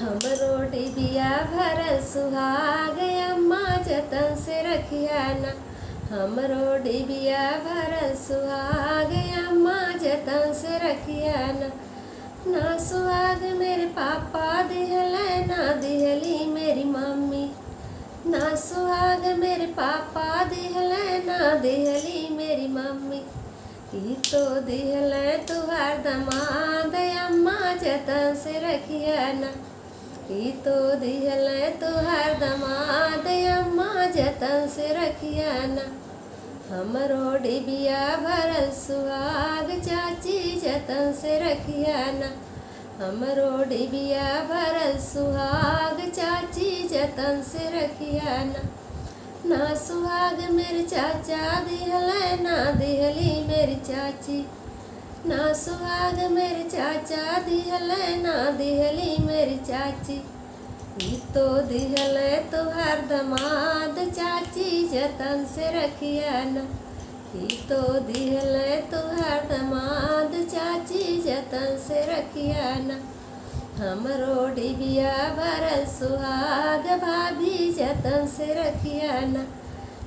हमरो डिबिया भर सुहाग अम्मा जतन से रखिया ना। हमरो डिबिया भर सुहाग अम्मा जतन से रखिया ना। ना सुहाग मेरे पापा दिहले ना दिहली मेरी मम्मी। ना सुहाग मेरे पापा दिहले ना दिहली मेरी मम्मी। ई तो दिहले तुहार दमाद अम्मा जतन से रखिया ना। ई तो दिहले तुहार दमाद अम्मा जतन से रखिया ना। हमरो डिबिया भरल सुहाग चाची जतन से रखिया ना। हमरो डिबिया भरल सुहाग चाची जतन से रखिया ना। ना सुहाग मेरे चाचा दिहले ना दिहली मेरी चाची। ना सुहाग मेरे चाचा दिहले ना दिहली मेरी चाची। ई तो दिहले तुहार दमाद चाची जतन से रखिया ना। ई तो दिहले तुहार दमाद चाची जतन से रखिया ना। हमरो डिबिया भरल सुहाग भाभी जतन से रखिया ना।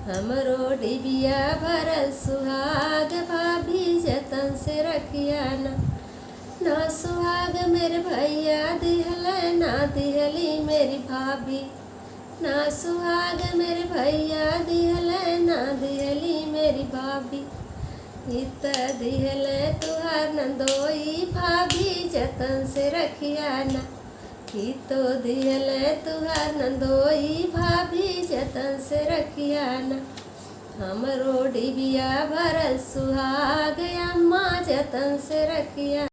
हमरो डिबिया भरल सुहाग भाभी जतन से रखिया ना। ना सुहाग मेरे भैया दिहले ना दिहली मेरी भाभी। ना सुहाग मेरे भैया दिहले ना दिहली मेरी भाभी। इत दिहले तुहार नंदोई भाभी जतन से रखिया ना। ई तो दिहले तुहार नंदोई भाभी जतन से रखिया ना। हमरो डिबिया भरल सुहाग अम्मा जतन से रखिया।